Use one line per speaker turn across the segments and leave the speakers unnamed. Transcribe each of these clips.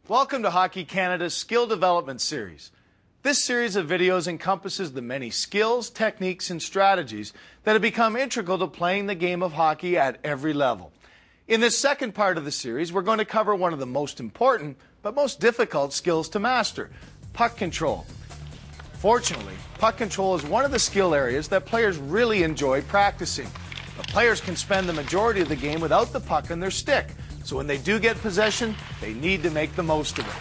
Welcome to Hockey Canada's Skill Development Series. This series of videos encompasses the many skills, techniques, and strategies that have become integral to playing the game of hockey at every level. In this second part of the series, we're going to cover one of the most important but most difficult skills to master, puck control. Fortunately, puck control is one of the skill areas that players really enjoy practicing. But players can spend the majority of the game without the puck in their stick, so when they do get possession, they need to make the most of it.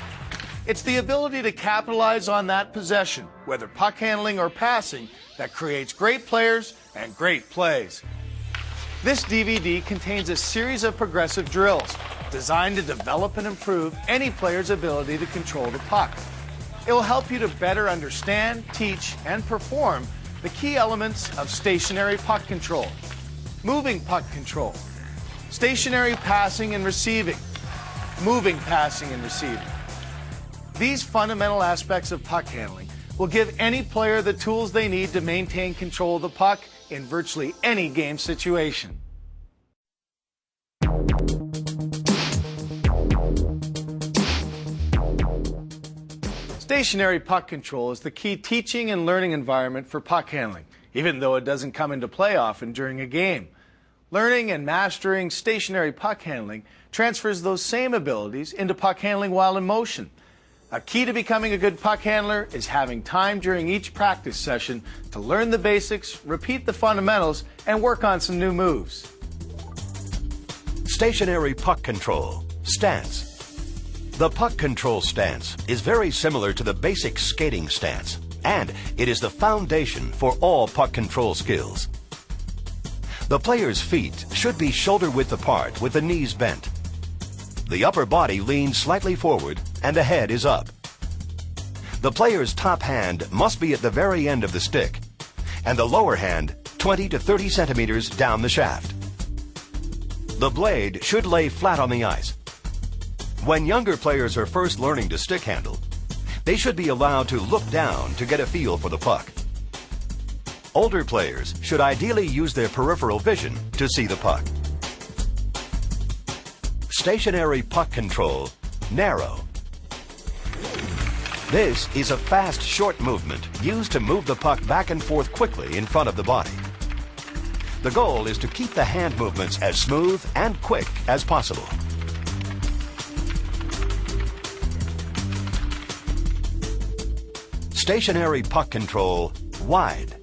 It's the ability to capitalize on that possession, whether puck handling or passing, that creates great players and great plays. This DVD contains a series of progressive drills designed to develop and improve any player's ability to control the puck. It will help you to better understand, teach, and perform the key elements of stationary puck control, moving puck control, stationary passing and receiving, moving passing and receiving. These fundamental aspects of puck handling will give any player the tools they need to maintain control of the puck in virtually any game situation. Stationary puck control is the key teaching and learning environment for puck handling, even though it doesn't come into play often during a game. Learning and mastering stationary puck handling transfers those same abilities into puck handling while in motion. A key to becoming a good puck handler is having time during each practice session to learn the basics, repeat the fundamentals, and work on some new moves.
Stationary puck control, stance. The puck control stance is very similar to the basic skating stance, and it is the foundation for all puck control skills. The player's feet should be shoulder-width apart with the knees bent. The upper body leans slightly forward and the head is up. The player's top hand must be at the very end of the stick, and the lower hand 20 to 30 centimeters down the shaft. The blade should lay flat on the ice. When younger players are first learning to stick handle, they should be allowed to look down to get a feel for the puck. Older players should ideally use their peripheral vision to see the puck. Stationary puck control, narrow. This is a fast, short movement used to move the puck back and forth quickly in front of the body. The goal is to keep the hand movements as smooth and quick as possible. Stationary puck control, wide.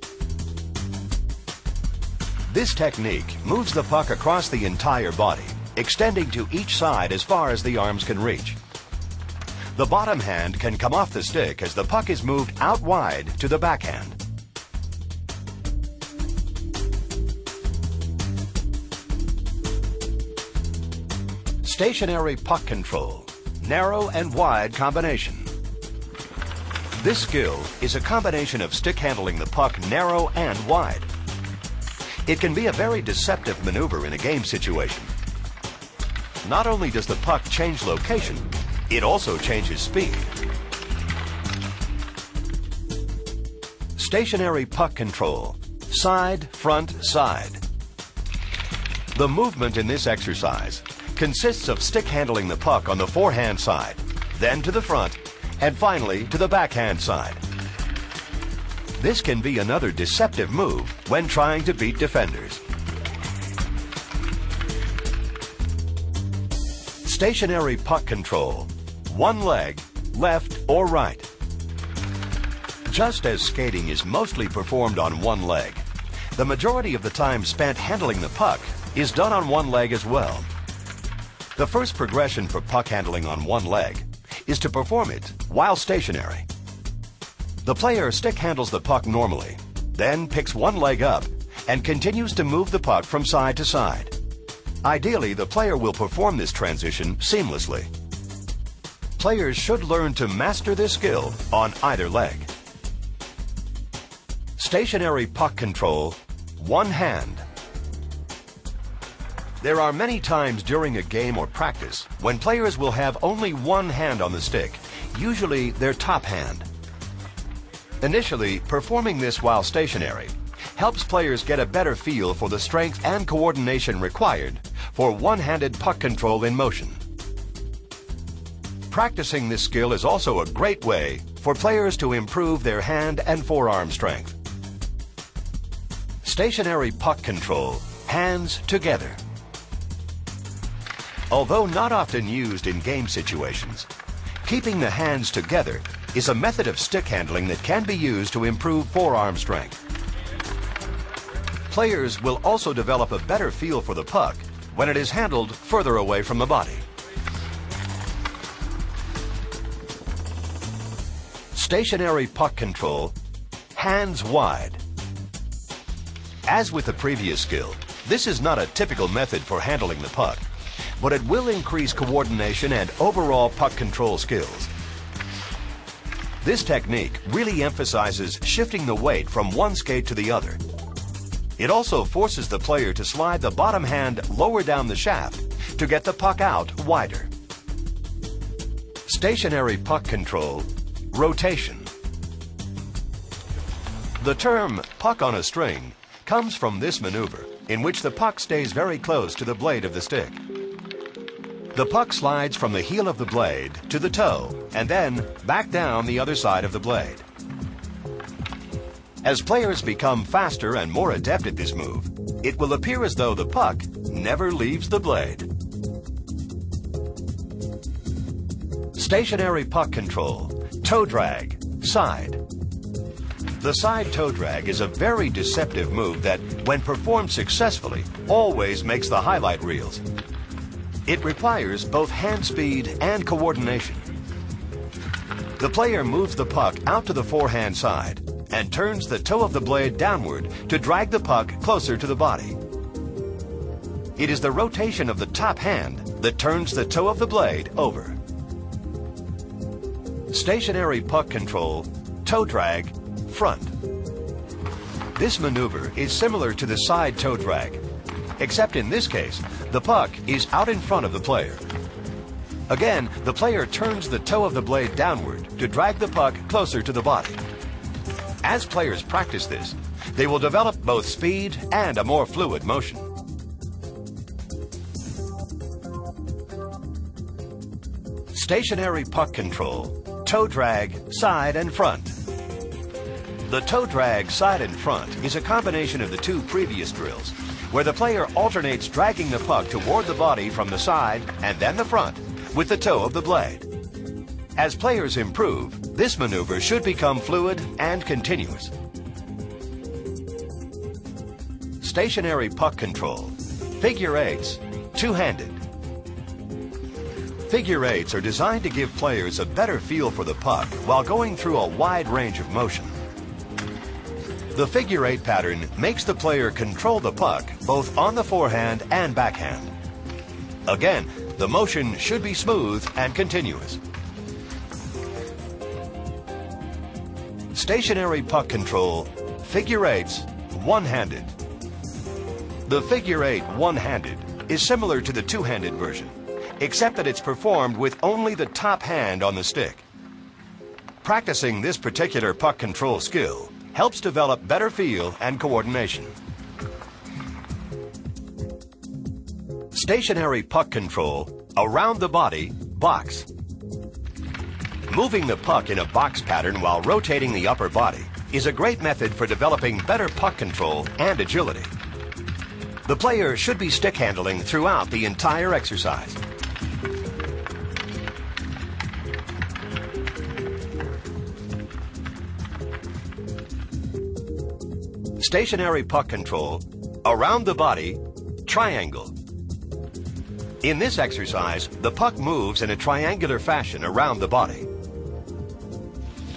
This technique moves the puck across the entire body, extending to each side as far as the arms can reach. The bottom hand can come off the stick as the puck is moved out wide to the backhand. Stationary puck control, narrow and wide combination. This skill is a combination of stick handling the puck narrow and wide. It can be a very deceptive maneuver in a game situation. Not only does the puck change location, it also changes speed. Stationary puck control, side, front, side. The movement in this exercise consists of stick handling the puck on the forehand side, then to the front, and finally to the backhand side. This can be another deceptive move when trying to beat defenders. Stationary puck control, one leg, left or right. Just as skating is mostly performed on one leg, the majority of the time spent handling the puck is done on one leg as well. The first progression for puck handling on one leg is to perform it while stationary. The player stick handles the puck normally, then picks one leg up and continues to move the puck from side to side. Ideally, the player will perform this transition seamlessly. Players should learn to master this skill on either leg. Stationary puck control, one hand. There are many times during a game or practice when players will have only one hand on the stick, usually their top hand. Initially, performing this while stationary helps players get a better feel for the strength and coordination required for one-handed puck control in motion. Practicing this skill is also a great way for players to improve their hand and forearm strength. Stationary puck control, hands together. Although not often used in game situations, keeping the hands together is a method of stick handling that can be used to improve forearm strength. Players will also develop a better feel for the puck when it is handled further away from the body. Stationary puck control, hands wide. As with the previous skill, this is not a typical method for handling the puck, but it will increase coordination and overall puck control skills. This technique really emphasizes shifting the weight from one skate to the other. It also forces the player to slide the bottom hand lower down the shaft to get the puck out wider. Stationary puck control, rotation. The term puck on a string comes from this maneuver, in which the puck stays very close to the blade of the stick. The puck slides from the heel of the blade to the toe, and then back down the other side of the blade. As players become faster and more adept at this move, it will appear as though the puck never leaves the blade. Stationary puck control, toe drag, side. The side toe drag is a very deceptive move that, when performed successfully, always makes the highlight reels. It requires both hand speed and coordination. The player moves the puck out to the forehand side and turns the toe of the blade downward to drag the puck closer to the body. It is the rotation of the top hand that turns the toe of the blade over. Stationary puck control, toe drag, front. This maneuver is similar to the side toe drag, except in this case, the puck is out in front of the player. Again, the player turns the toe of the blade downward to drag the puck closer to the body. As players practice this, they will develop both speed and a more fluid motion. Stationary puck control, toe drag, side and front. The toe drag side and front is a combination of the two previous drills, where the player alternates dragging the puck toward the body from the side and then the front with the toe of the blade. As players improve, this maneuver should become fluid and continuous. Stationary puck control, figure eights, two-handed. Figure eights are designed to give players a better feel for the puck while going through a wide range of motion. The figure eight pattern makes the player control the puck both on the forehand and backhand. Again, the motion should be smooth and continuous. Stationary puck control, figure eights, one-handed. The figure eight one-handed is similar to the two-handed version, except that it's performed with only the top hand on the stick. Practicing this particular puck control skill helps develop better feel and coordination. Stationary puck control, around the body, box. Moving the puck in a box pattern while rotating the upper body is a great method for developing better puck control and agility. The player should be stick handling throughout the entire exercise. Stationary puck control, around the body, triangle. In this exercise, the puck moves in a triangular fashion around the body.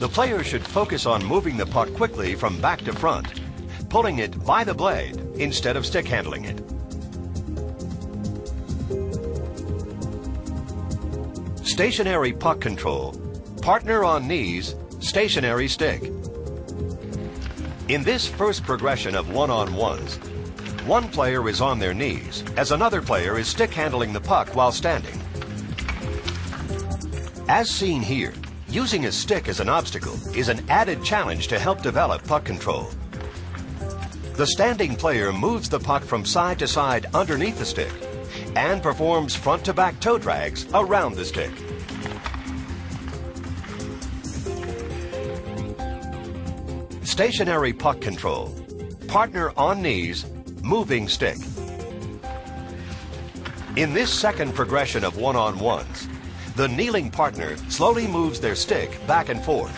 The player should focus on moving the puck quickly from back to front, pulling it by the blade instead of stick handling it. Stationary puck control, partner on knees, stationary stick. In this first progression of one-on-ones, one player is on their knees as another player is stick handling the puck while standing. As seen here, using a stick as an obstacle is an added challenge to help develop puck control. The standing player moves the puck from side to side underneath the stick and performs front to back toe drags around the stick. Stationary puck control. Partner on knees, moving stick. In this second progression of one-on-ones, the kneeling partner slowly moves their stick back and forth.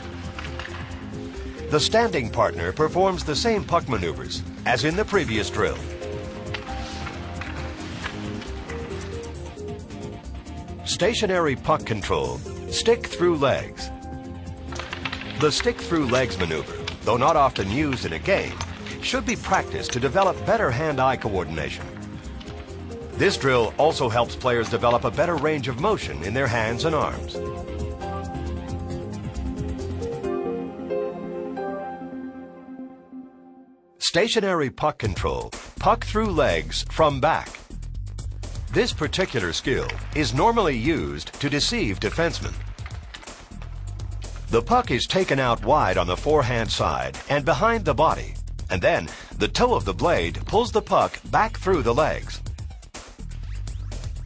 The standing partner performs the same puck maneuvers as in the previous drill. Stationary puck control, stick through legs. The stick through legs maneuver, though not often used in a game, should be practiced to develop better hand-eye coordination. This drill also helps players develop a better range of motion in their hands and arms. Stationary puck control, puck through legs from back. This particular skill is normally used to deceive defensemen. The puck is taken out wide on the forehand side and behind the body, and then the toe of the blade pulls the puck back through the legs.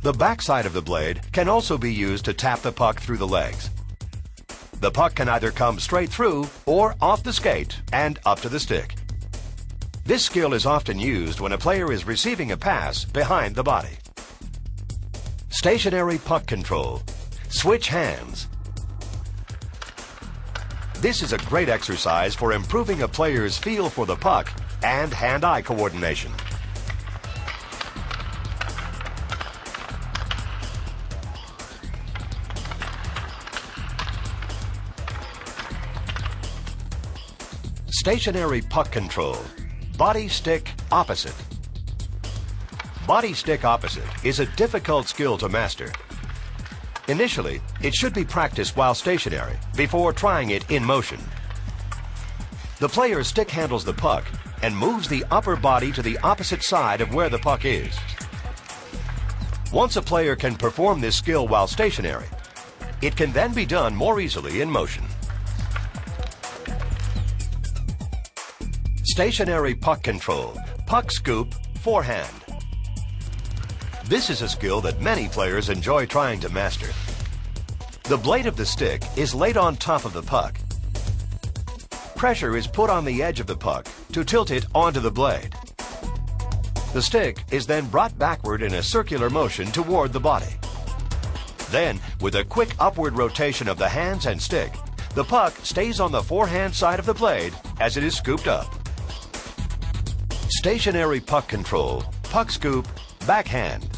The backside of the blade can also be used to tap the puck through the legs. The puck can either come straight through or off the skate and up to the stick. This skill is often used when a player is receiving a pass behind the body. Stationary puck control. Switch hands. This is a great exercise for improving a player's feel for the puck and hand-eye coordination. Stationary puck control. Body stick opposite. Body stick opposite is a difficult skill to master. Initially, it should be practiced while stationary before trying it in motion. The player stick handles the puck and moves the upper body to the opposite side of where the puck is. Once a player can perform this skill while stationary, it can then be done more easily in motion. Stationary puck control, puck scoop, forehand. This is a skill that many players enjoy trying to master. The blade of the stick is laid on top of the puck. Pressure is put on the edge of the puck to tilt it onto the blade. The stick is then brought backward in a circular motion toward the body. Then, with a quick upward rotation of the hands and stick, the puck stays on the forehand side of the blade as it is scooped up. Stationary puck control, puck scoop, backhand.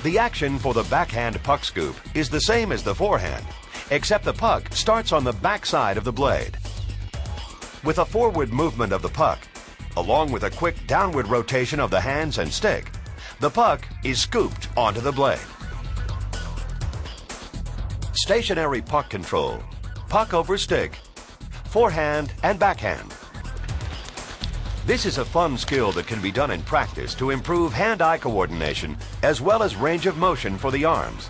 The action for the backhand puck scoop is the same as the forehand, except the puck starts on the backside of the blade. With a forward movement of the puck, along with a quick downward rotation of the hands and stick, the puck is scooped onto the blade. Stationary puck control, puck over stick, forehand and backhand. This is a fun skill that can be done in practice to improve hand-eye coordination as well as range of motion for the arms.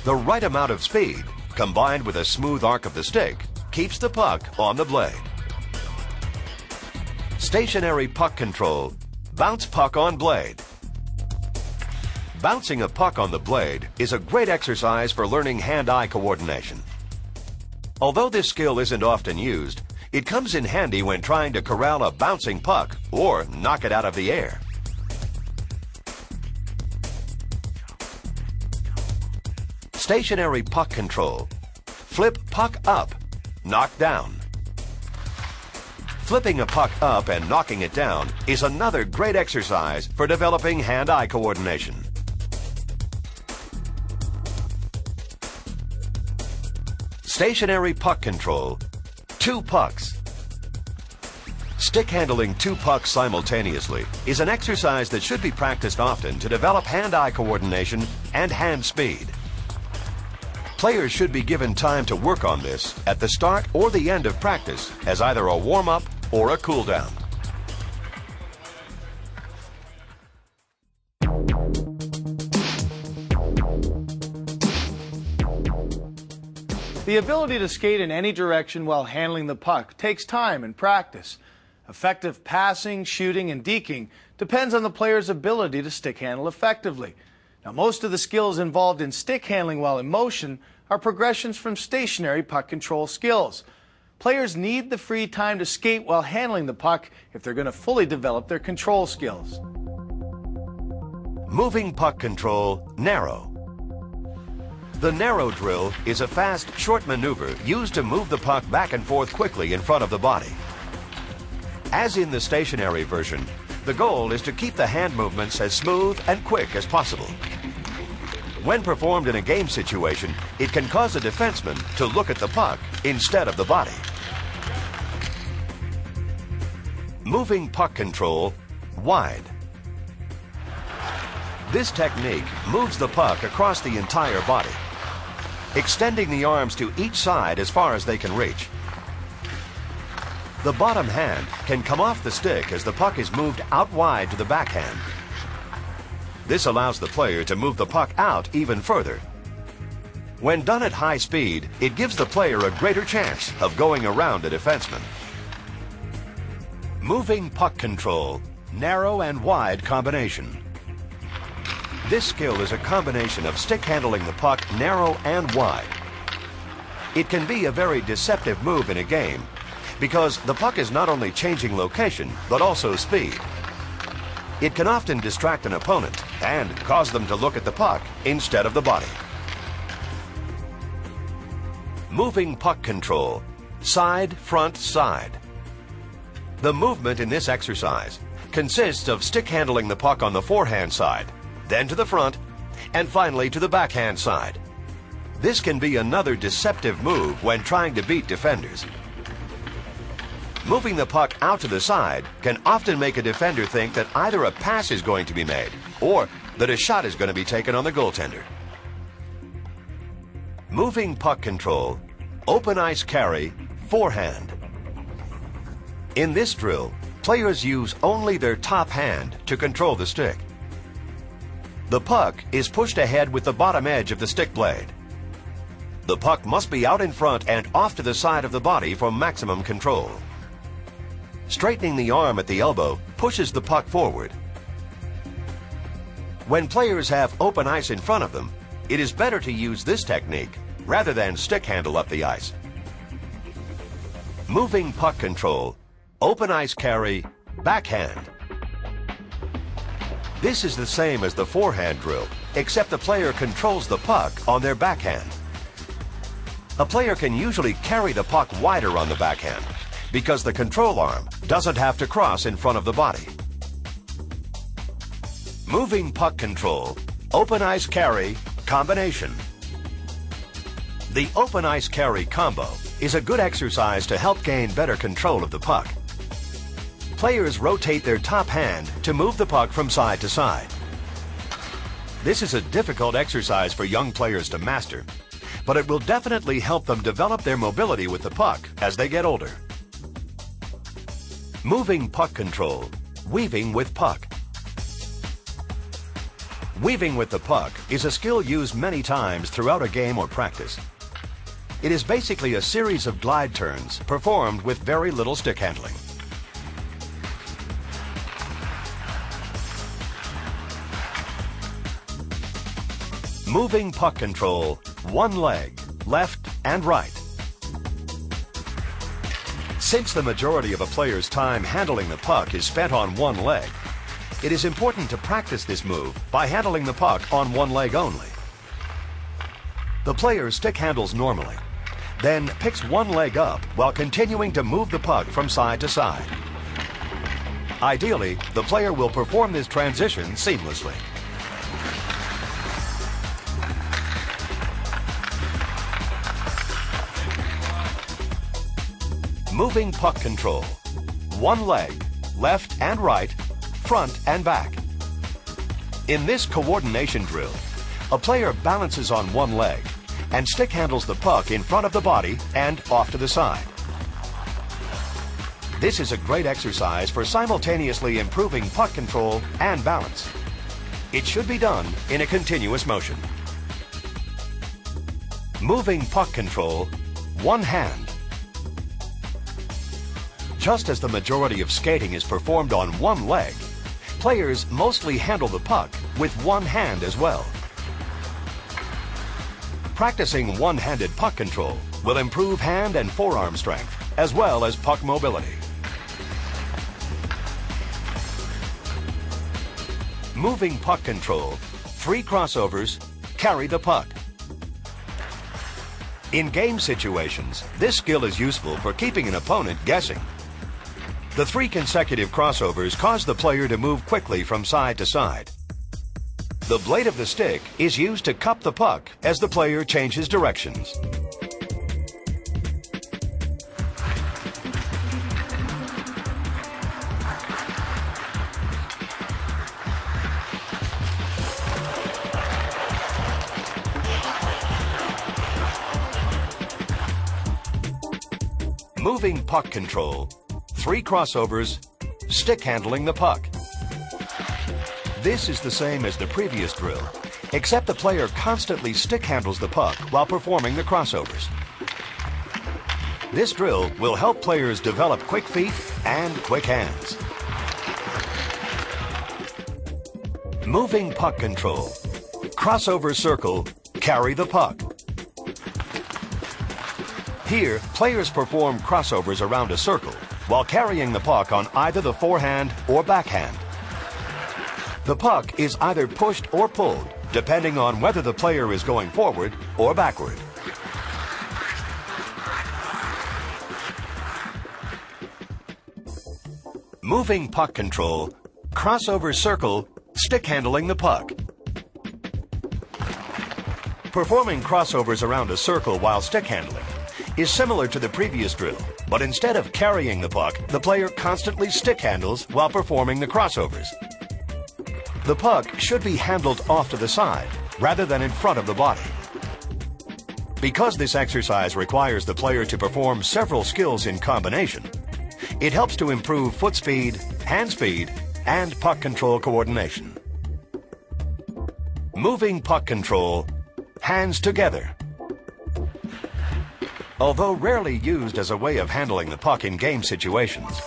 The right amount of speed, combined with a smooth arc of the stick, keeps the puck on the blade. Stationary puck control, bounce puck on blade. Bouncing a puck on the blade is a great exercise for learning hand-eye coordination. Although this skill isn't often used, it comes in handy when trying to corral a bouncing puck or knock it out of the air. Stationary puck control. Flip puck up, knock down. Flipping a puck up and knocking it down is another great exercise for developing hand-eye coordination. Stationary puck control. Two pucks. Stick handling two pucks simultaneously is an exercise that should be practiced often to develop hand-eye coordination and hand speed. Players should be given time to work on this at the start or the end of practice as either a warm-up or a cool-down.
The ability to skate in any direction while handling the puck takes time and practice. Effective passing, shooting, and deking depends on the player's ability to stick handle effectively. Now, most of the skills involved in stick handling while in motion are progressions from stationary puck control skills. Players need the free time to skate while handling the puck if they're going to fully develop their control skills.
Moving puck control, narrow. The narrow drill is a fast, short maneuver used to move the puck back and forth quickly in front of the body. As in the stationary version, the goal is to keep the hand movements as smooth and quick as possible. When performed in a game situation, it can cause a defenseman to look at the puck instead of the body. Moving puck control, wide. This technique moves the puck across the entire body, extending the arms to each side as far as they can reach. The bottom hand can come off the stick as the puck is moved out wide to the backhand. This allows the player to move the puck out even further. When done at high speed, it gives the player a greater chance of going around a defenseman. Moving puck control, narrow and wide combination. This skill is a combination of stick handling the puck narrow and wide. It can be a very deceptive move in a game because the puck is not only changing location but also speed. It can often distract an opponent and cause them to look at the puck instead of the body. Moving puck control, side, front, side. The movement in this exercise consists of stick handling the puck on the forehand side, then to the front, and finally to the backhand side. This can be another deceptive move when trying to beat defenders. Moving the puck out to the side can often make a defender think that either a pass is going to be made or that a shot is going to be taken on the goaltender. Moving puck control, open ice carry, forehand. In this drill, players use only their top hand to control the stick. The puck is pushed ahead with the bottom edge of the stick blade. The puck must be out in front and off to the side of the body for maximum control. Straightening the arm at the elbow pushes the puck forward. When players have open ice in front of them, it is better to use this technique rather than stick handle up the ice. Moving puck control, open ice carry, backhand. This is the same as the forehand drill, except the player controls the puck on their backhand. A player can usually carry the puck wider on the backhand because the control arm doesn't have to cross in front of the body. Moving puck control, open ice carry, combination. The open ice carry combo is a good exercise to help gain better control of the puck. Players rotate their top hand to move the puck from side to side. This is a difficult exercise for young players to master, but it will definitely help them develop their mobility with the puck as they get older. Moving puck control, weaving with puck. Weaving with the puck is a skill used many times throughout a game or practice. It is basically a series of glide turns performed with very little stick handling. Moving puck control, one leg, left and right. Since the majority of a player's time handling the puck is spent on one leg, it is important to practice this move by handling the puck on one leg only. The player stick handles normally, then picks one leg up while continuing to move the puck from side to side. Ideally, the player will perform this transition seamlessly. Moving puck control, one leg, left and right, front and back. In this coordination drill, a player balances on one leg and stick handles the puck in front of the body and off to the side. This is a great exercise for simultaneously improving puck control and balance. It should be done in a continuous motion. Moving puck control, one hand. Just as the majority of skating is performed on one leg, players mostly handle the puck with one hand as well. Practicing one-handed puck control will improve hand and forearm strength as well as puck mobility. Moving puck control, 3 crossovers, carry the puck. In game situations, this skill is useful for keeping an opponent guessing. The 3 consecutive crossovers cause the player to move quickly from side to side. The blade of the stick is used to cup the puck as the player changes directions. Moving puck control, 3 crossovers, stick handling the puck. This is the same as the previous drill, except the player constantly stick handles the puck while performing the crossovers. This drill will help players develop quick feet and quick hands. Moving puck control, crossover circle, carry the puck. Here, players perform crossovers around a circle while carrying the puck on either the forehand or backhand. The puck is either pushed or pulled, depending on whether the player is going forward or backward. Moving puck control, crossover circle, stick handling the puck. Performing crossovers around a circle while stick handling is similar to the previous drill, but instead of carrying the puck, the player constantly stick handles while performing the crossovers. The puck should be handled off to the side rather than in front of the body. Because this exercise requires the player to perform several skills in combination, it helps to improve foot speed, hand speed, and puck control coordination. Moving puck control, hands together. Although rarely used as a way of handling the puck in game situations,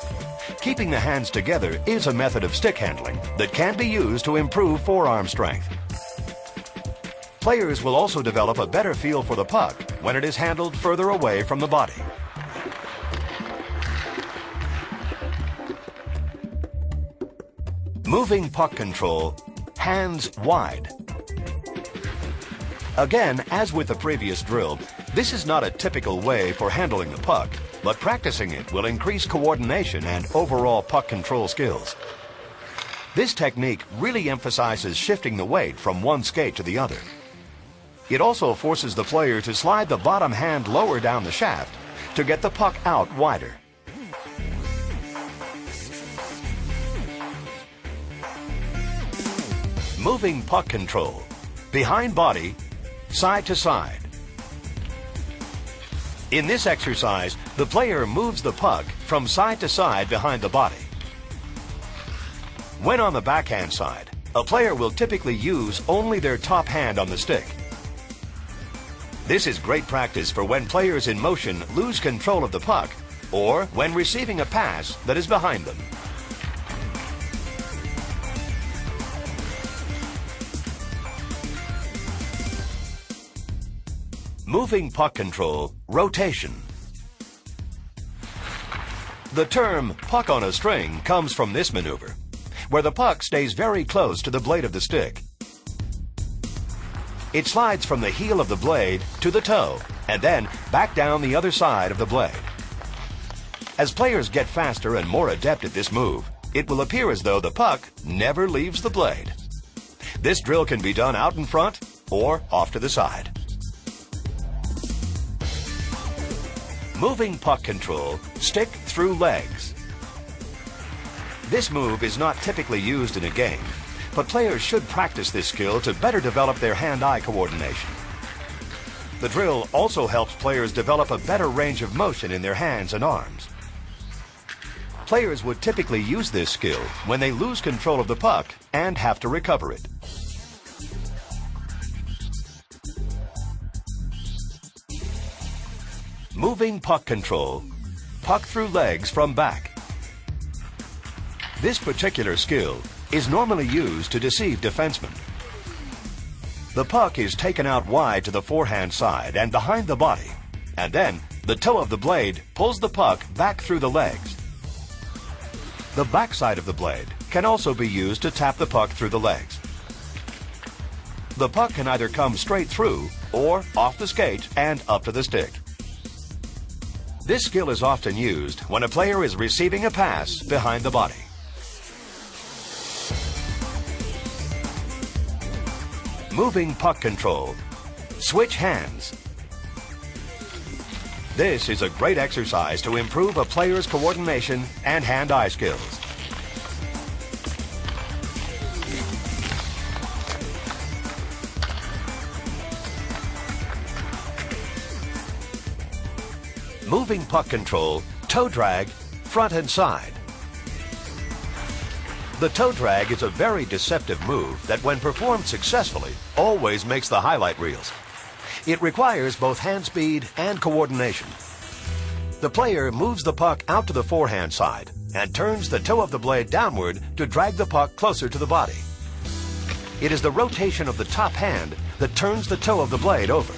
keeping the hands together is a method of stick handling that can be used to improve forearm strength. Players will also develop a better feel for the puck when it is handled further away from the body. Moving puck control, hands wide. Again, as with the previous drill, this is not a typical way for handling the puck, but practicing it will increase coordination and overall puck control skills. This technique really emphasizes shifting the weight from one skate to the other. It also forces the player to slide the bottom hand lower down the shaft to get the puck out wider. Moving puck control, behind body, side to side. In this exercise, the player moves the puck from side to side behind the body. When on the backhand side, a player will typically use only their top hand on the stick. This is great practice for when players in motion lose control of the puck or when receiving a pass that is behind them. Moving puck control, rotation. The term puck on a string comes from this maneuver, where the puck stays very close to the blade of the stick. It slides from the heel of the blade to the toe, and then back down the other side of the blade. As players get faster and more adept at this move, it will appear as though the puck never leaves the blade. This drill can be done out in front or off to the side. Moving puck control, stick through legs. This move is not typically used in a game, but players should practice this skill to better develop their hand-eye coordination. The drill also helps players develop a better range of motion in their hands and arms. Players would typically use this skill when they lose control of the puck and have to recover it. Moving puck control, puck through legs from back. This particular skill is normally used to deceive defensemen. The puck is taken out wide to the forehand side and behind the body, and then the toe of the blade pulls the puck back through the legs. The backside of the blade can also be used to tap the puck through the legs. The puck can either come straight through or off the skate and up to the stick. This skill is often used when a player is receiving a pass behind the body. Moving puck control. Switch hands. This is a great exercise to improve a player's coordination and hand-eye skills. Moving puck control, toe drag, front and side. The toe drag is a very deceptive move that, when performed successfully, always makes the highlight reels. It requires both hand speed and coordination. The player moves the puck out to the forehand side and turns the toe of the blade downward to drag the puck closer to the body. It is the rotation of the top hand that turns the toe of the blade over.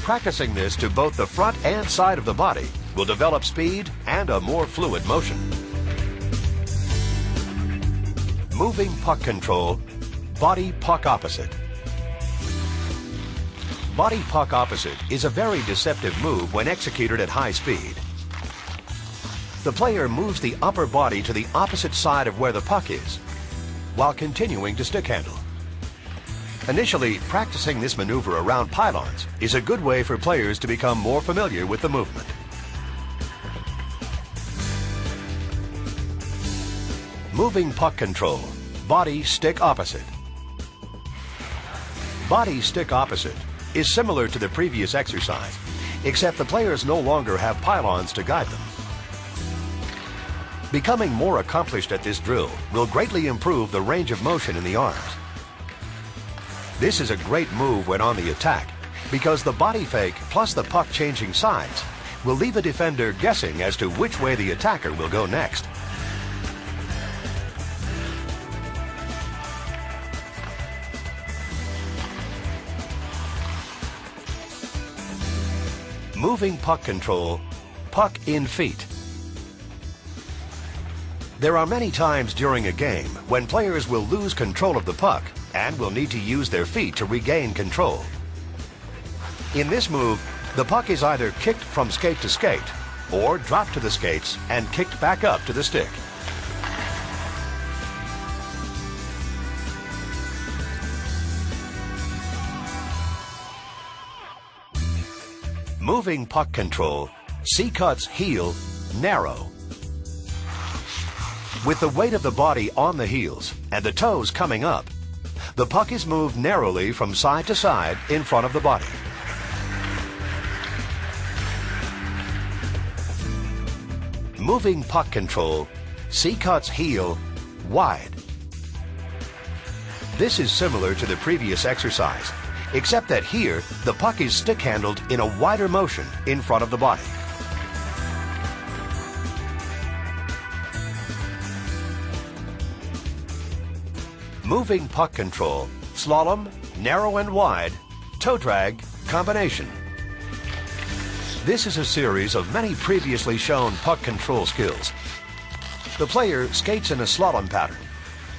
Practicing this to both the front and side of the body will develop speed and a more fluid motion. Moving puck control, body puck opposite. Body puck opposite is a very deceptive move when executed at high speed. The player moves the upper body to the opposite side of where the puck is, while continuing to stick handle. Initially, practicing this maneuver around pylons is a good way for players to become more familiar with the movement. Moving puck control, body stick opposite. Body stick opposite is similar to the previous exercise, except the players no longer have pylons to guide them. Becoming more accomplished at this drill will greatly improve the range of motion in the arms. This is a great move when on the attack, because the body fake plus the puck changing sides will leave a defender guessing as to which way the attacker will go next. Moving puck control, puck in feet. There are many times during a game when players will lose control of the puck and will need to use their feet to regain control. In this move, the puck is either kicked from skate to skate or dropped to the skates and kicked back up to the stick. Moving puck control, C-cuts heel, narrow. With the weight of the body on the heels and the toes coming up, the puck is moved narrowly from side to side in front of the body. Moving puck control, C-cuts heel, wide. This is similar to the previous exercise, except that here the puck is stick handled in a wider motion in front of the body. Moving puck control, slalom, narrow and wide, toe drag, combination. This is a series of many previously shown puck control skills. The player skates in a slalom pattern,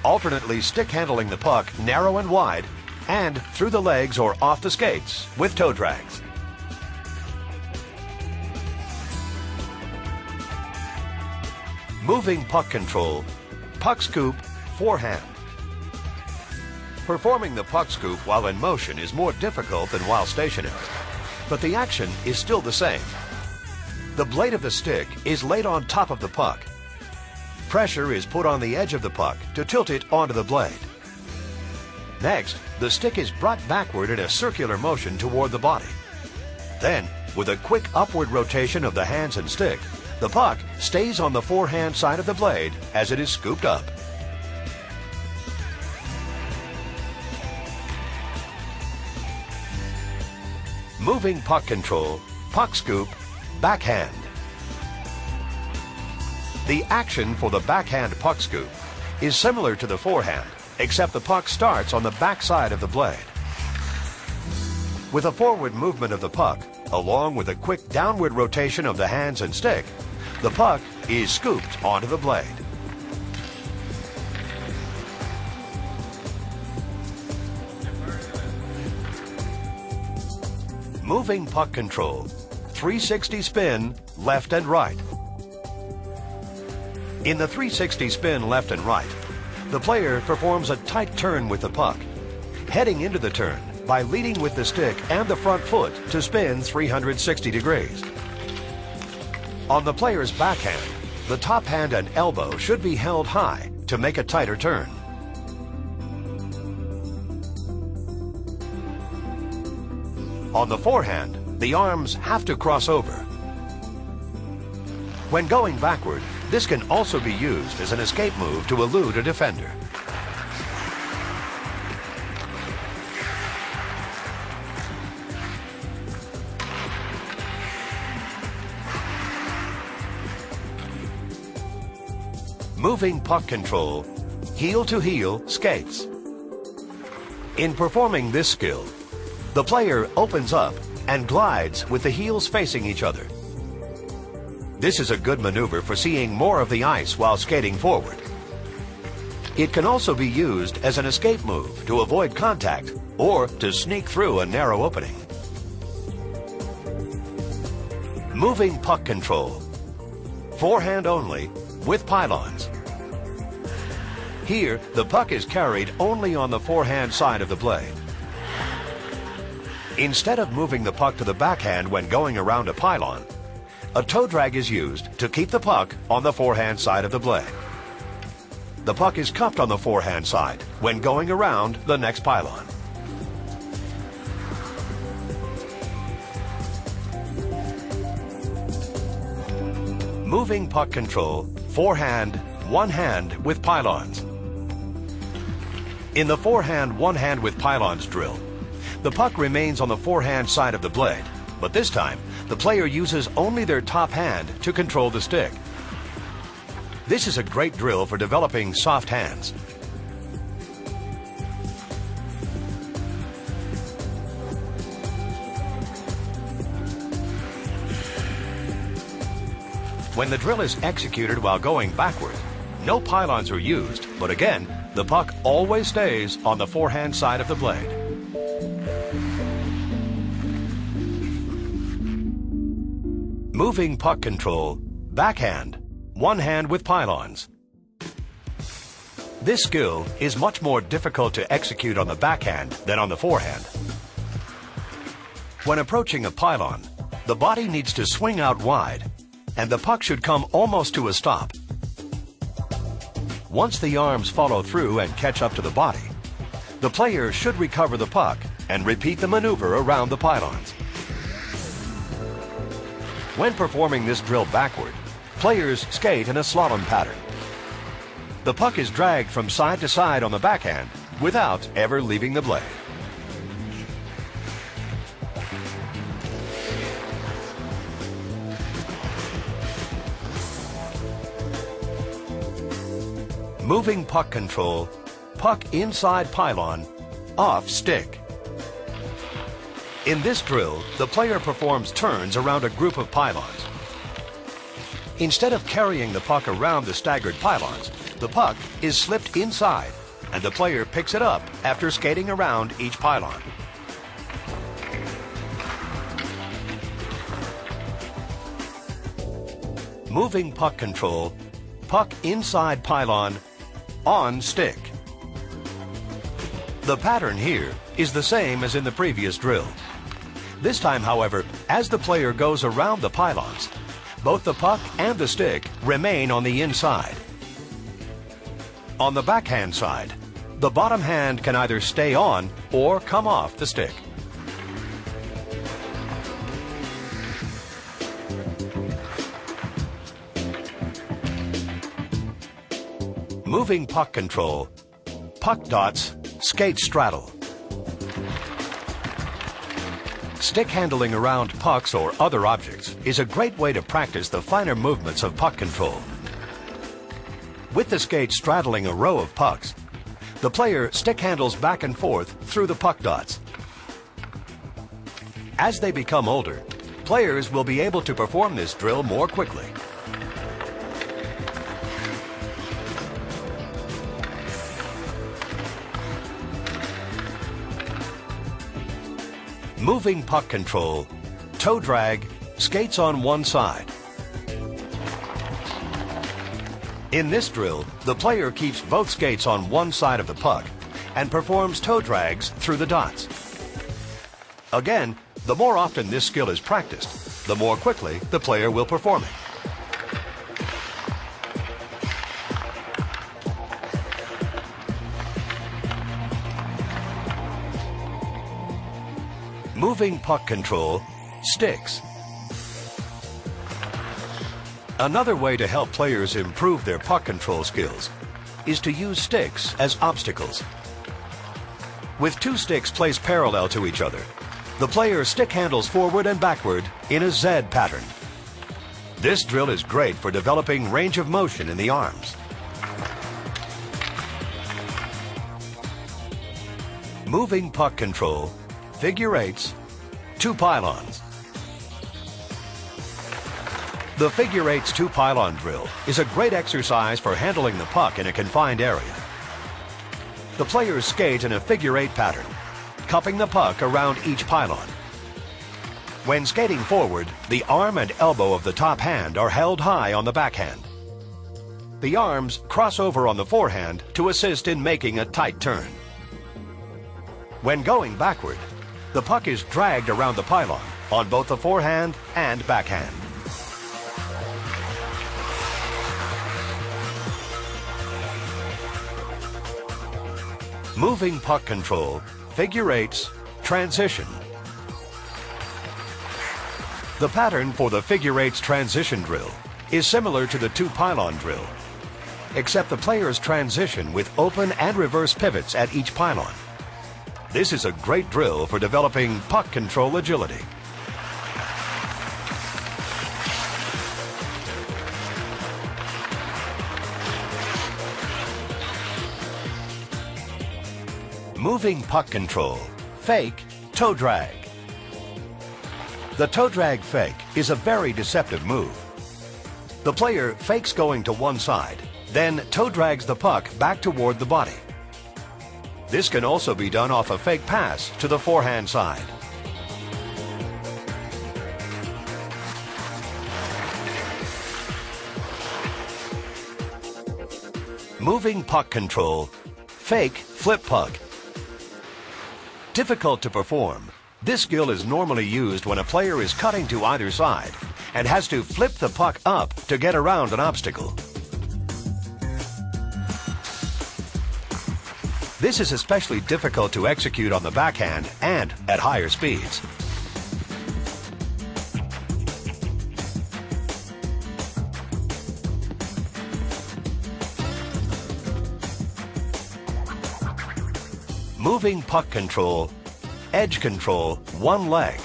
alternately stick handling the puck narrow and wide and through the legs or off the skates with toe drags. Moving puck control, puck scoop, forehand. Performing the puck scoop while in motion is more difficult than while stationary, but the action is still the same. The blade of the stick is laid on top of the puck. Pressure is put on the edge of the puck to tilt it onto the blade. Next, the stick is brought backward in a circular motion toward the body. Then, with a quick upward rotation of the hands and stick, the puck stays on the forehand side of the blade as it is scooped up. Moving puck control, puck scoop, backhand. The action for the backhand puck scoop is similar to the forehand, except the puck starts on the back side of the blade. With a forward movement of the puck, along with a quick downward rotation of the hands and stick, the puck is scooped onto the blade. Moving puck control, 360 spin, left and right. In the 360 spin left and right, the player performs a tight turn with the puck, heading into the turn by leading with the stick and the front foot to spin 360 degrees. On the player's backhand, the top hand and elbow should be held high to make a tighter turn. On the forehand, the arms have to cross over. When going backward, this can also be used as an escape move to elude a defender. Moving puck control, heel-to-heel skates. In performing this skill, the player opens up and glides with the heels facing each other. This is a good maneuver for seeing more of the ice while skating forward. It can also be used as an escape move to avoid contact or to sneak through a narrow opening. Moving puck control, forehand only with pylons. Here, the puck is carried only on the forehand side of the blade. Instead of moving the puck to the backhand when going around a pylon, a toe drag is used to keep the puck on the forehand side of the blade. The puck is cupped on the forehand side when going around the next pylon. Moving puck control, forehand, one hand with pylons. In the forehand, one hand with pylons drill, the puck remains on the forehand side of the blade, but this time, the player uses only their top hand to control the stick. This is a great drill for developing soft hands. When the drill is executed while going backward, no pylons are used, but again, the puck always stays on the forehand side of the blade. Moving puck control, backhand, one hand with pylons. This skill is much more difficult to execute on the backhand than on the forehand. When approaching a pylon, the body needs to swing out wide, and the puck should come almost to a stop. Once the arms follow through and catch up to the body, the player should recover the puck and repeat the maneuver around the pylons. When performing this drill backward, players skate in a slalom pattern. The puck is dragged from side to side on the backhand without ever leaving the blade. Moving puck control, puck inside pylon, off stick. In this drill, the player performs turns around a group of pylons. Instead of carrying the puck around the staggered pylons, the puck is slipped inside, and the player picks it up after skating around each pylon. Moving puck control, puck inside pylon, on stick. The pattern here is the same as in the previous drill. This time, however, as the player goes around the pylons, both the puck and the stick remain on the inside. On the backhand side, the bottom hand can either stay on or come off the stick. Moving puck control, puck dots, skate straddle. Stick handling around pucks or other objects is a great way to practice the finer movements of puck control. With the skate straddling a row of pucks, the player stick handles back and forth through the puck dots. As they become older, Players will be able to perform this drill more quickly. Moving puck control, toe drag, skates on one side. In this drill, the player keeps both skates on one side of the puck and performs toe drags through the dots. Again, the more often this skill is practiced, the more quickly the player will perform it. Moving puck control, sticks. Another way to help players improve their puck control skills is to use sticks as obstacles. With two sticks placed parallel to each other, the player stick handles forward and backward in a Z pattern. This drill is great for developing range of motion in the arms. Moving puck control, figure eights, two pylons. The figure eights two pylon drill is a great exercise for handling the puck in a confined area. The players skate in a figure eight pattern, cupping the puck around each pylon. When skating forward, the arm and elbow of the top hand are held high on the backhand. The arms cross over on the forehand to assist in making a tight turn. When going backward, the puck is dragged around the pylon on both the forehand and backhand. Moving puck control, figure eights, transition. The pattern for the figure eights transition drill is similar to the two pylon drill, except the players transition with open and reverse pivots at each pylon. This is a great drill for developing puck control agility. Moving puck control, fake, toe drag. The toe drag fake is a very deceptive move. The player fakes going to one side, then toe drags the puck back toward the body. This can also be done off a fake pass to the forehand side. Moving puck control, fake flip puck. Difficult to perform, this skill is normally used when a player is cutting to either side and has to flip the puck up to get around an obstacle. This is especially difficult to execute on the backhand and at higher speeds. Moving puck control, edge control, one leg.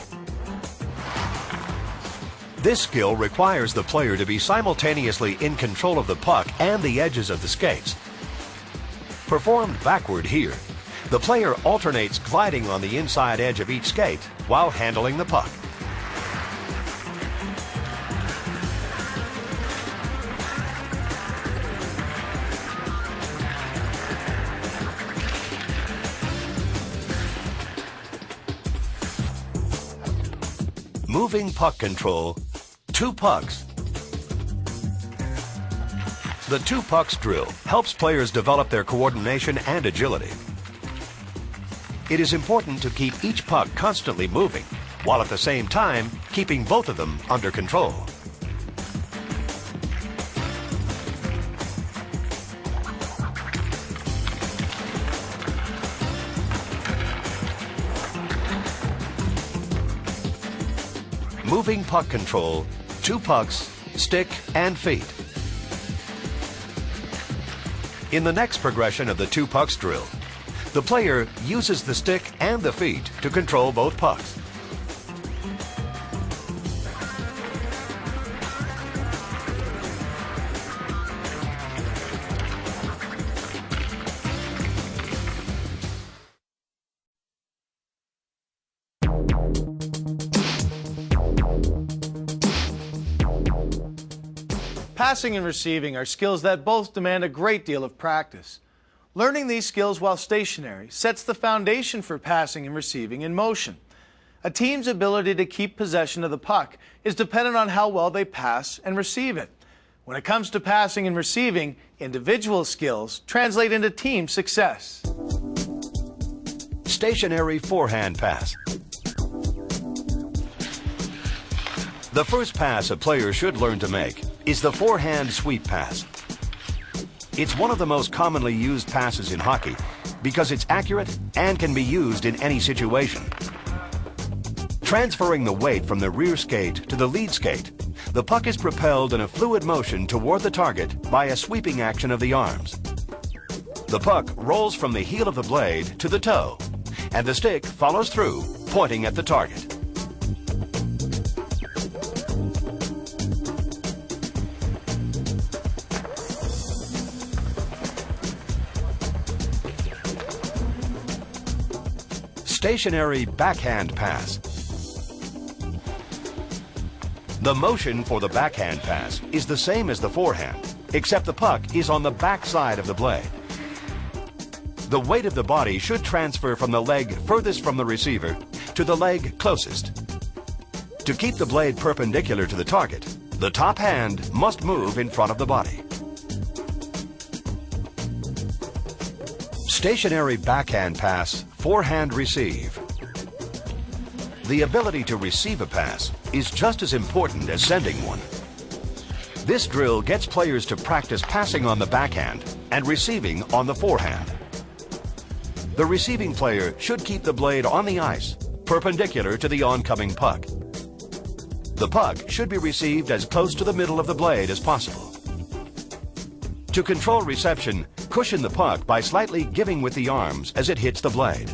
This skill requires the player to be simultaneously in control of the puck and the edges of the skates. Performed backward here, the player alternates gliding on the inside edge of each skate while handling the puck. Moving puck control, two pucks. The two pucks drill helps players develop their coordination and agility. It is important to keep each puck constantly moving, while at the same time keeping both of them under control. Moving puck control, two pucks, stick and feet. In the next progression of the two pucks drill, the player uses the stick and the feet to control both pucks.
Passing and receiving are skills that both demand a great deal of practice. Learning these skills while stationary sets the foundation for passing and receiving in motion. A team's ability to keep possession of the puck is dependent on how well they pass and receive it. When it comes to passing and receiving, individual skills translate into team success.
Stationary forehand pass. The first pass a player should learn to make is the forehand sweep pass. It's one of the most commonly used passes in hockey because it's accurate and can be used in any situation. Transferring the weight from the rear skate to the lead skate, the puck is propelled in a fluid motion toward the target by a sweeping action of the arms. The puck rolls from the heel of the blade to the toe, and the stick follows through, pointing at the target. Stationary backhand pass. The motion for the backhand pass is the same as the forehand, except the puck is on the back side of the blade. The weight of the body should transfer from the leg furthest from the receiver to the leg closest. To keep the blade perpendicular to the target, the top hand must move in front of the body. Stationary backhand pass, forehand receive. The ability to receive a pass is just as important as sending one. This drill gets players to practice passing on the backhand and receiving on the forehand. The receiving player should keep the blade on the ice, perpendicular to the oncoming puck. The puck should be received as close to the middle of the blade as possible. To control reception, cushion the puck by slightly giving with the arms as it hits the blade.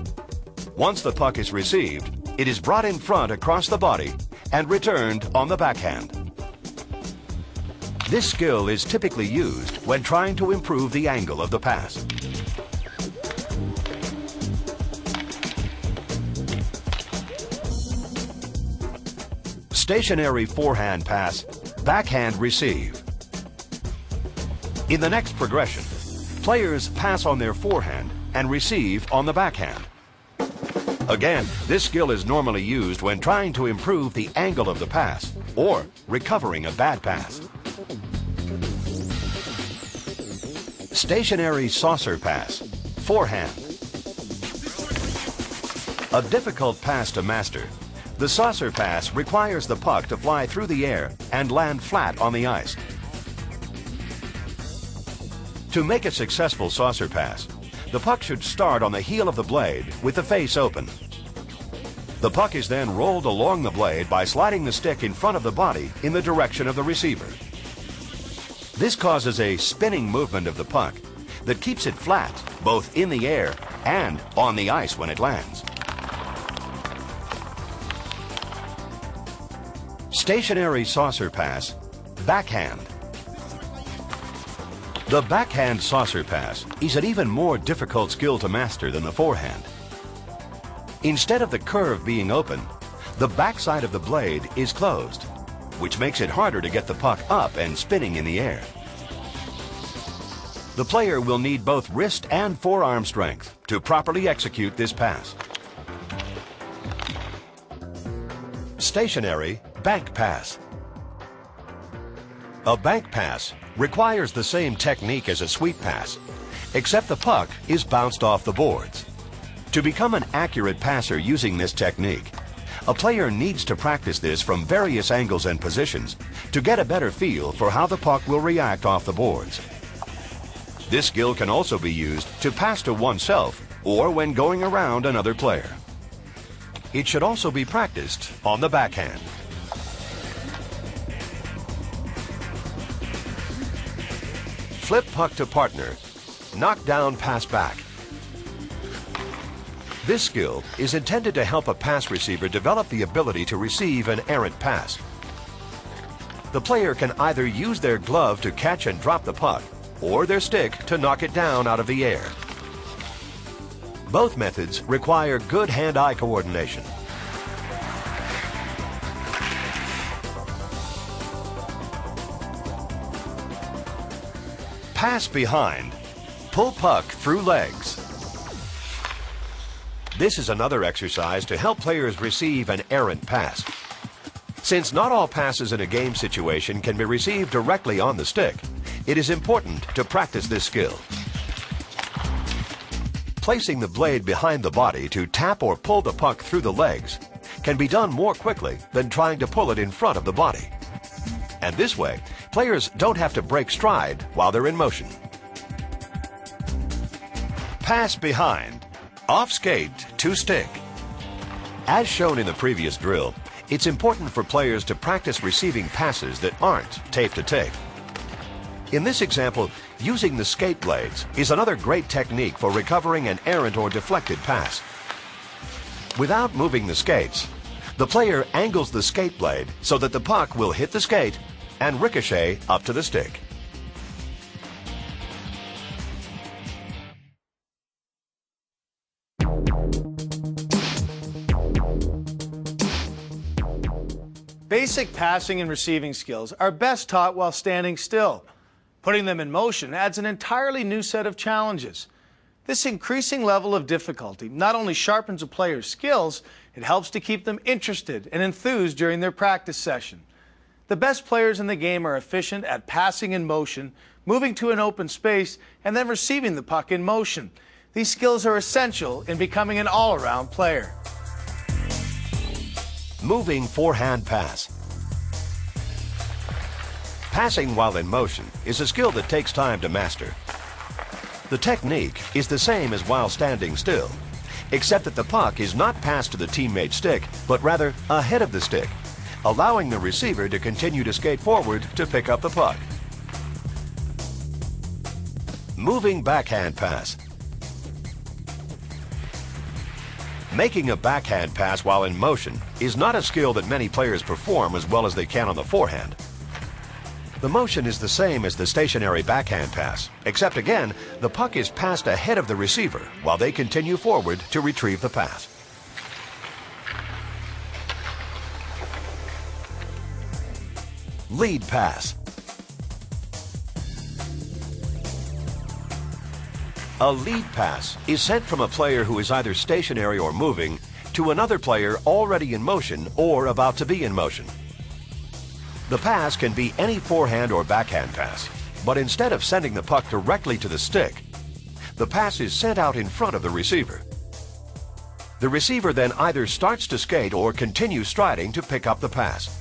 Once the puck is received, it is brought in front across the body and returned on the backhand. This skill is typically used when trying to improve the angle of the pass. Stationary forehand pass, backhand receive. In the next progression, players pass on their forehand and receive on the backhand. Again, this skill is normally used when trying to improve the angle of the pass or recovering a bad pass. Stationary saucer pass, forehand. A difficult pass to master, the saucer pass requires the puck to fly through the air and land flat on the ice. To make a successful saucer pass, the puck should start on the heel of the blade with the face open. The puck is then rolled along the blade by sliding the stick in front of the body in the direction of the receiver. This causes a spinning movement of the puck that keeps it flat both in the air and on the ice when it lands. Stationary saucer pass, backhand. The backhand saucer pass is an even more difficult skill to master than the forehand. Instead of the curve being open, the backside of the blade is closed, which makes it harder to get the puck up and spinning in the air. The player will need both wrist and forearm strength to properly execute this pass. Stationary bank pass. A bank pass requires the same technique as a sweep pass, except the puck is bounced off the boards. To become an accurate passer using this technique, a player needs to practice this from various angles and positions to get a better feel for how the puck will react off the boards. This skill can also be used to pass to oneself or when going around another player. It should also be practiced on the backhand. Flip puck to partner, knock down, pass back. This skill is intended to help a pass receiver develop the ability to receive an errant pass. The player can either use their glove to catch and drop the puck, or their stick to knock it down out of the air. Both methods require good hand-eye coordination. Pass behind. Pull puck through legs. This is another exercise to help players receive an errant pass. Since not all passes in a game situation can be received directly on the stick, it is important to practice this skill. Placing the blade behind the body to tap or pull the puck through the legs can be done more quickly than trying to pull it in front of the body. And this way, players don't have to break stride while they're in motion. Pass behind. Off skate to stick. As shown in the previous drill, it's important for players to practice receiving passes that aren't tape to tape. In this example, using the skate blades is another great technique for recovering an errant or deflected pass. Without moving the skates, the player angles the skate blade so that the puck will hit the skate and ricochet up to the stick.
Basic passing and receiving skills are best taught while standing still. Putting them in motion adds an entirely new set of challenges. This increasing level of difficulty not only sharpens a player's skills, it helps to keep them interested and enthused during their practice session. The best players in the game are efficient at passing in motion, moving to an open space, and then receiving the puck in motion. These skills are essential in becoming an all-around player.
Moving forehand pass. Passing while in motion is a skill that takes time to master. The technique is the same as while standing still, except that the puck is not passed to the teammate's stick, but rather ahead of the stick, allowing the receiver to continue to skate forward to pick up the puck. Moving backhand pass. Making a backhand pass while in motion is not a skill that many players perform as well as they can on the forehand. The motion is the same as the stationary backhand pass, except again, the puck is passed ahead of the receiver while they continue forward to retrieve the pass. Lead pass. A lead pass is sent from a player who is either stationary or moving to another player already in motion or about to be in motion. The pass can be any forehand or backhand pass, but instead of sending the puck directly to the stick, the pass is sent out in front of the receiver. The receiver then either starts to skate or continues striding to pick up the pass.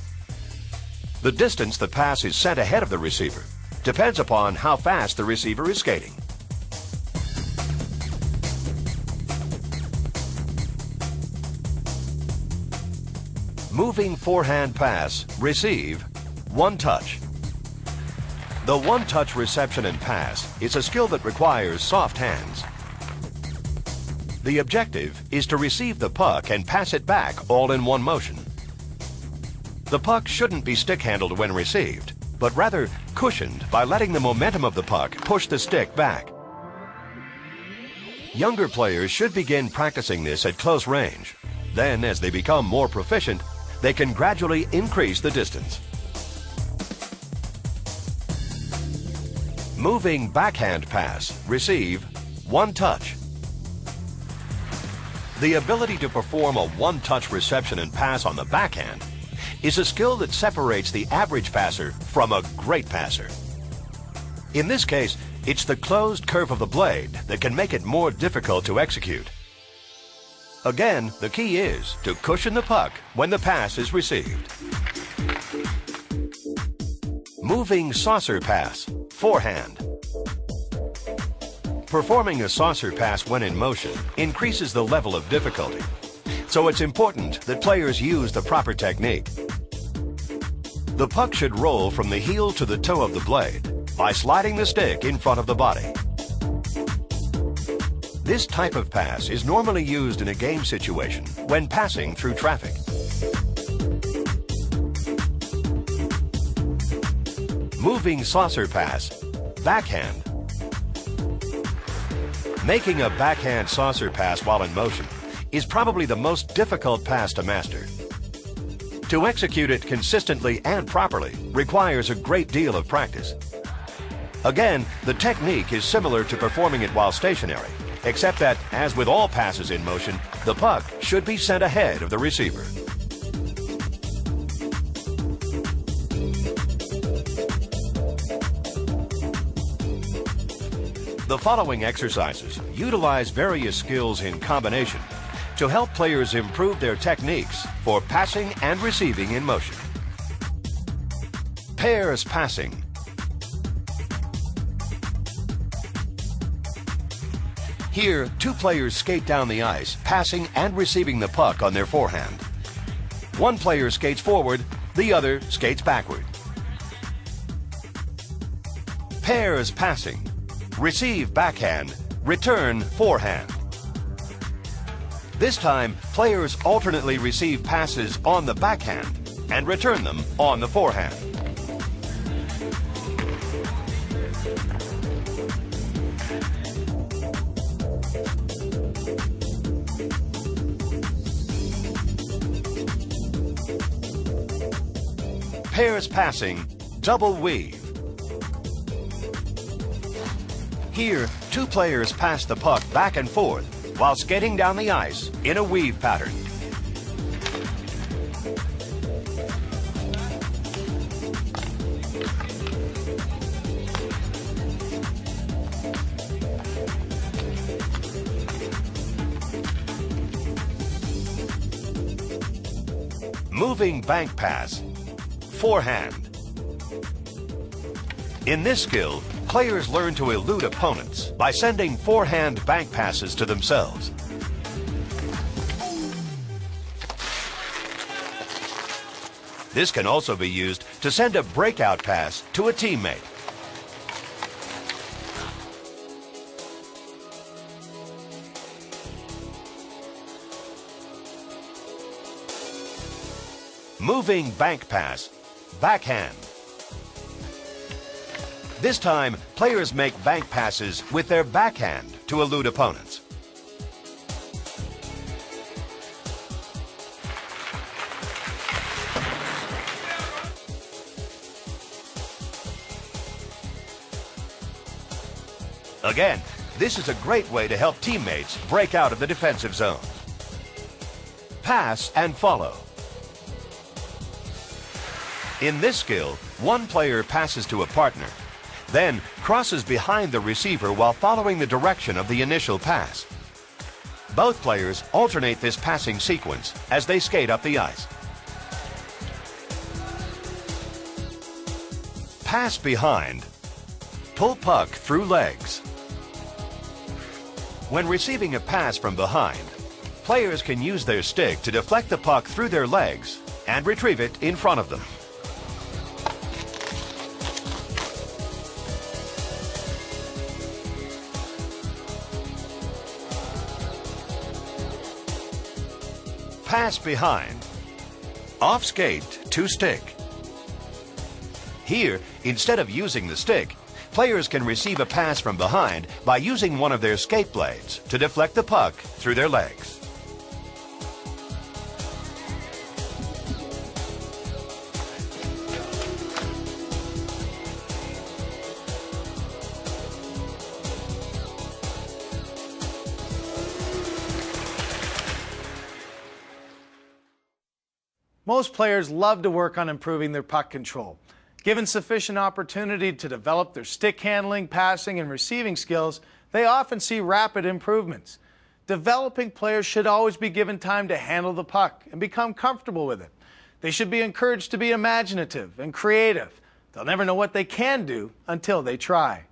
The distance the pass is sent ahead of the receiver depends upon how fast the receiver is skating. Moving forehand pass, receive, one touch. The one-touch reception and pass is a skill that requires soft hands. The objective is to receive the puck and pass it back all in one motion. The puck shouldn't be stick-handled when received, but rather cushioned by letting the momentum of the puck push the stick back. Younger players should begin practicing this at close range. Then, as they become more proficient, they can gradually increase the distance. Moving backhand pass, receive, one touch. The ability to perform a one-touch reception and pass on the backhand is a skill that separates the average passer from a great passer. In this case, it's the closed curve of the blade that can make it more difficult to execute. Again, the key is to cushion the puck when the pass is received. Moving saucer pass, forehand. Performing a saucer pass when in motion increases the level of difficulty, so it's important that players use the proper technique. The puck should roll from the heel to the toe of the blade by sliding the stick in front of the body. This type of pass is normally used in a game situation when passing through traffic. Moving saucer pass, backhand. Making a backhand saucer pass while in motion is probably the most difficult pass to master. To execute it consistently and properly requires a great deal of practice. Again, the technique is similar to performing it while stationary, except that, as with all passes in motion, the puck should be sent ahead of the receiver. The following exercises utilize various skills in combination to help players improve their techniques for passing and receiving in motion. Pairs passing. Here, two players skate down the ice, passing and receiving the puck on their forehand. One player skates forward, the other skates backward. Pairs passing. Receive backhand, return forehand. This time, players alternately receive passes on the backhand and return them on the forehand. Pairs passing, double weave. Here, two players pass the puck back and forth while skating down the ice in a weave pattern. Moving bank pass, forehand. In this skill, players learn to elude opponents by sending forehand bank passes to themselves. This can also be used to send a breakout pass to a teammate. Moving bank pass, backhand. This time, players make bank passes with their backhand to elude opponents. Again, this is a great way to help teammates break out of the defensive zone. Pass and follow. In this skill, one player passes to a partner, then crosses behind the receiver while following the direction of the initial pass. Both players alternate this passing sequence as they skate up the ice. Pass behind. Pull puck through legs. When receiving a pass from behind, players can use their stick to deflect the puck through their legs and retrieve it in front of them. Pass behind. Off skate to stick. Here, instead of using the stick, players can receive a pass from behind by using one of their skate blades to deflect the puck through their legs.
Most players love to work on improving their puck control. Given sufficient opportunity to develop their stick handling, passing, and receiving skills, they often see rapid improvements. Developing players should always be given time to handle the puck and become comfortable with it. They should be encouraged to be imaginative and creative. They'll never know what they can do until they try.